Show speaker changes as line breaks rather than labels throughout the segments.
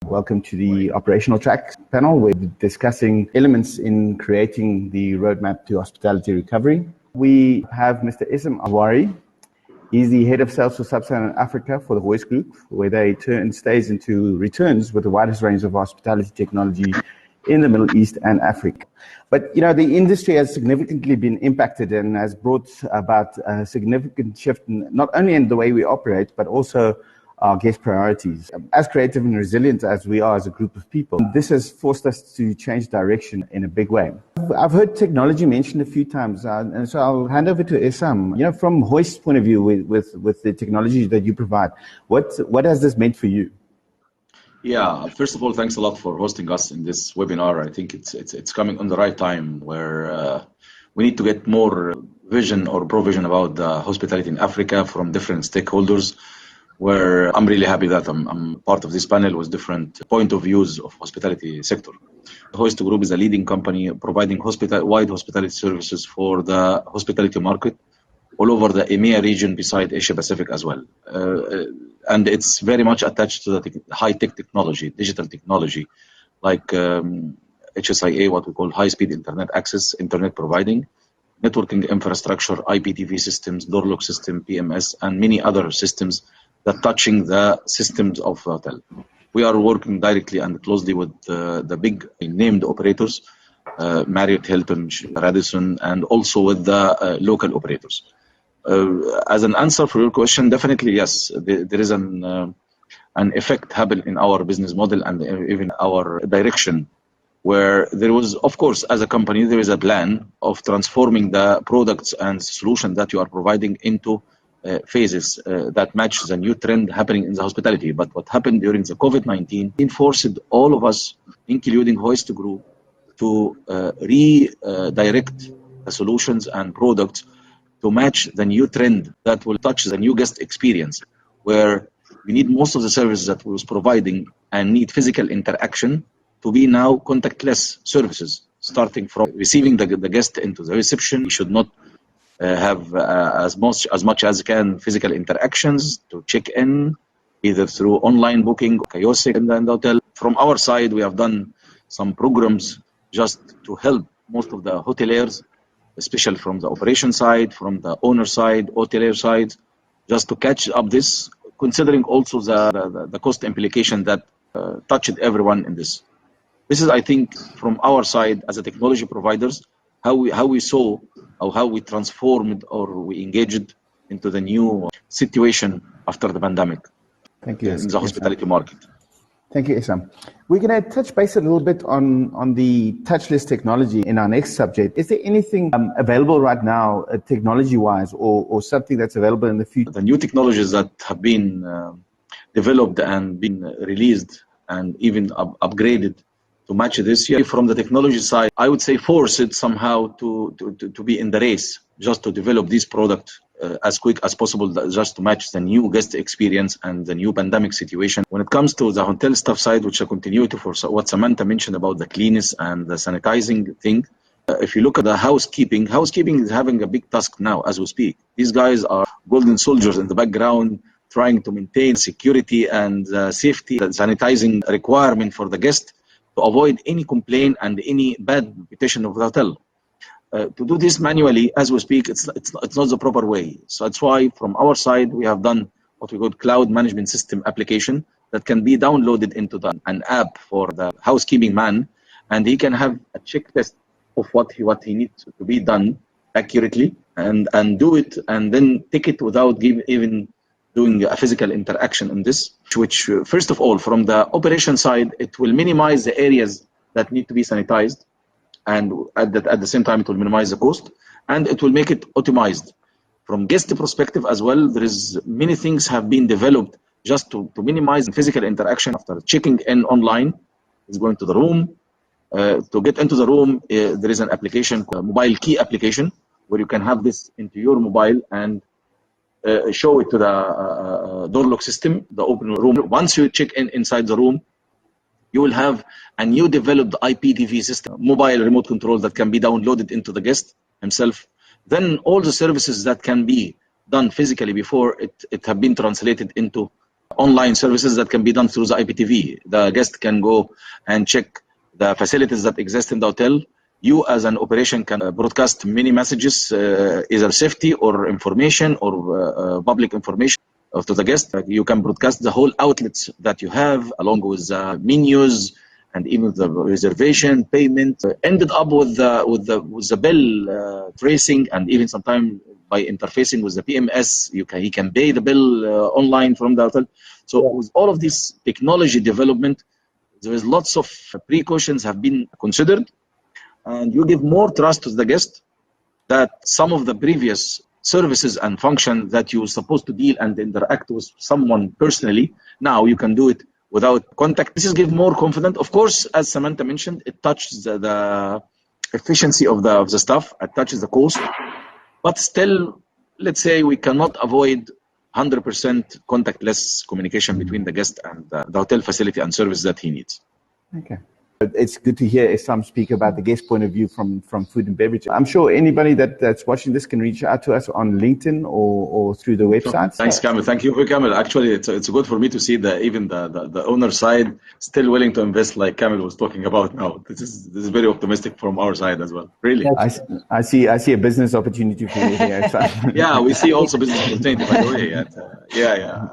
Welcome to the Operational Track panel. We're discussing elements in creating the roadmap to hospitality recovery. We have Mr. Essam El Hawary. He's the head of sales for Sub-Saharan Africa for the Hoist Group, where they returns with the widest range of hospitality technology in the Middle East and Africa. But, the industry has significantly been impacted and has brought about a significant shift, not only in the way we operate, but also our guest priorities. As creative and resilient as we are as a group of people, this has forced us to change direction in a big way. I've heard technology mentioned a few times, and so I'll hand over to Essam. From Hoist's point of view, with the technology that you provide, what has this meant for you?
Yeah, first of all, thanks a lot for hosting us in this webinar. I think it's coming on the right time where we need to get more vision or provision about the hospitality in Africa from different stakeholders, where I'm really happy that I'm part of this panel with different point of views of hospitality sector. Hoist Group is a leading company providing wide hospitality services for the hospitality market all over the EMEA region beside Asia Pacific as well. And it's very much attached to the high-tech technology, digital technology, like HSIA, what we call high-speed internet access, internet providing, networking infrastructure, IPTV systems, door lock system, PMS, and many other systems that touching the systems of the hotel. We are working directly and closely with the big named operators, Marriott, Hilton, Radisson, and also with the local operators. As an answer for your question, definitely yes, there is an effect happen in our business model and even our direction, where there was, of course, as a company, there is a plan of transforming the products and solutions that you are providing into phases that match the new trend happening in the hospitality. But what happened during the COVID-19 forced all of us, including Hoist Group, to redirect the solutions and products to match the new trend that will touch the new guest experience, where we need most of the services that we was providing and need physical interaction to be now contactless services, starting from receiving the guest into the reception. We should not have as much as can physical interactions to check in, either through online booking or kiosk in the hotel. From our side, we have done some programs just to help most of the hoteliers, especially from the operation side, from the owner side, hotelier side, just to catch up this, considering also the cost implication that touched everyone in this. This is, I think, from our side as a technology providers, how we saw or how we transformed or we engaged into the new situation after the pandemic.
Thank you.
In the hospitality market.
Thank you, Essam. We're going to touch base a little bit on the touchless technology in our next subject. Is there anything available right now, technology-wise, or something that's available in the future?
The new technologies that have been developed and been released and even upgraded to match this year, from the technology side, I would say force it somehow to be in the race, just to develop this product as quick as possible, just to match the new guest experience and the new pandemic situation. When it comes to the hotel staff side, which I continue to for what Samantha mentioned about the cleanness and the sanitizing thing, if you look at the housekeeping is having a big task now as we speak. These guys are golden soldiers in the background, trying to maintain security and safety and sanitizing requirement for the guest, to avoid any complaint and any bad reputation of the hotel. To do this manually as we speak, it's not the proper way. So that's why from our side we have done what we call cloud management system application that can be downloaded into an app for the housekeeping man, and he can have a checklist of what he needs to be done accurately and do it, and then take it without even doing a physical interaction in this, which first of all, from the operation side, it will minimize the areas that need to be sanitized, and at the same time, it will minimize the cost, and it will make it optimized. From guest perspective as well, there is many things have been developed just to minimize physical interaction after checking in online. Is going to the room. To get into the room, there is an application, a mobile key application, where you can have this into your mobile and show it to the door lock system, the open room. Once you check in inside the room, you will have a new developed IPTV system, mobile remote control, that can be downloaded into the guest himself. Then all the services that can be done physically before it have been translated into online services that can be done through the IPTV. The guest can go and check the facilities that exist in the hotel. You as an operation can broadcast many messages, either safety or information or public information to the guest. You can broadcast the whole outlets that you have along with the menus and even the reservation payment. Ended up with the bill tracing, and even sometimes by interfacing with the PMS, he can pay the bill online from the hotel. So with all of this technology development, there is lots of precautions have been considered, and you give more trust to the guest that some of the previous services and functions that you were supposed to deal and interact with someone personally, now you can do it without contact. This is give more confidence. Of course, as Samantha mentioned, it touches the efficiency of the staff, it touches the cost, but still, let's say we cannot avoid 100% contactless communication between the guest and the hotel facility and service that he needs.
Okay. It's good to hear Essam speak about the guest point of view from food and beverage. I'm sure anybody that's watching this can reach out to us on LinkedIn or through the website.
Thanks, Kamil. Thank you, Kamil. Actually, it's good for me to see that even the owner side still willing to invest, like Kamil was talking about now. This is very optimistic from our side as well. Really.
I see a business opportunity for you here.
Yeah, we see also business opportunity, by the way. Yeah.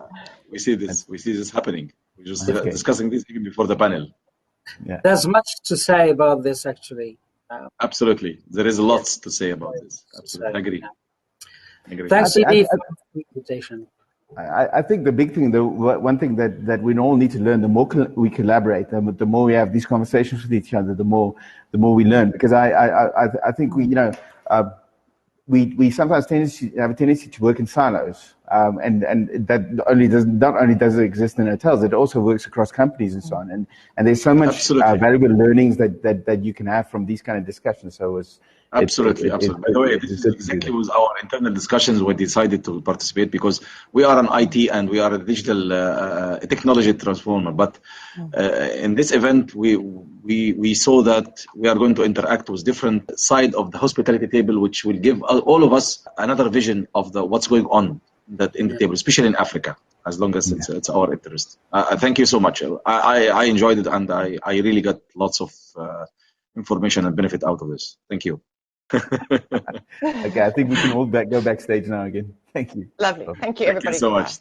We see this happening. We're just discussing this even before the panel.
Yeah. There's much to say about this, actually.
Absolutely. There is lots to say about this. Absolutely. I agree.
Thanks, Edie, for the invitation.
I think the big thing, one thing that we all need to learn, the more we collaborate, the more we have these conversations with each other, the more we learn. Because I think we sometimes have a tendency to work in silos, and that not only does it exist in hotels, it also works across companies and so on. And there's so much valuable learnings that you can have from these kind of discussions. So
Absolutely. By the way, this is exactly with our internal discussions we decided to participate, because we are an IT and we are a digital technology transformer. But in this event, we saw that we are going to interact with different side of the hospitality table, which will give all of us another vision of what's going on in the table, especially in Africa, as long as it's our interest. Thank you so much. I enjoyed it, and I really got lots of information and benefit out of this. Thank you.
Okay, I think we can all go backstage now again. Thank you.
Lovely. Thank you, everybody.
Thank you so much.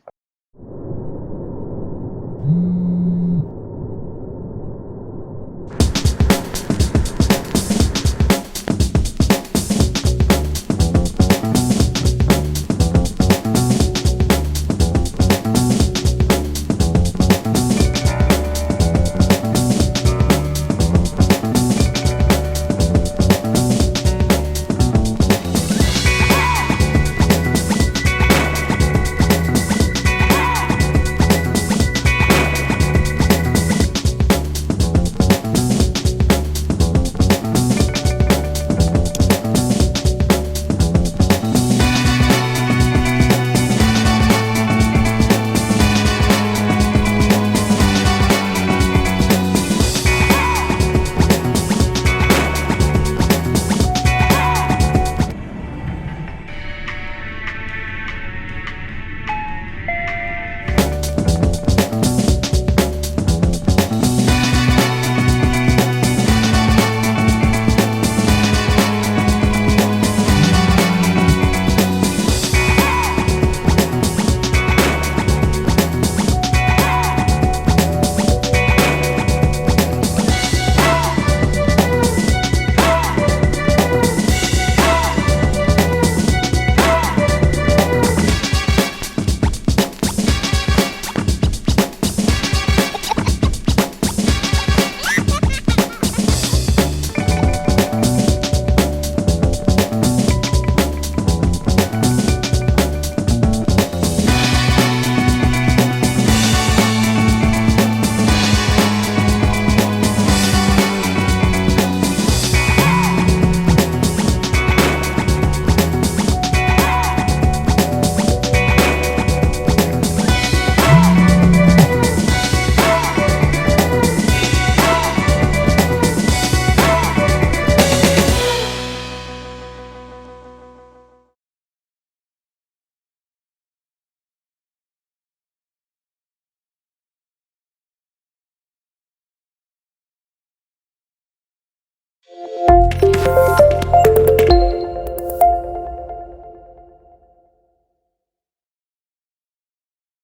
Africa.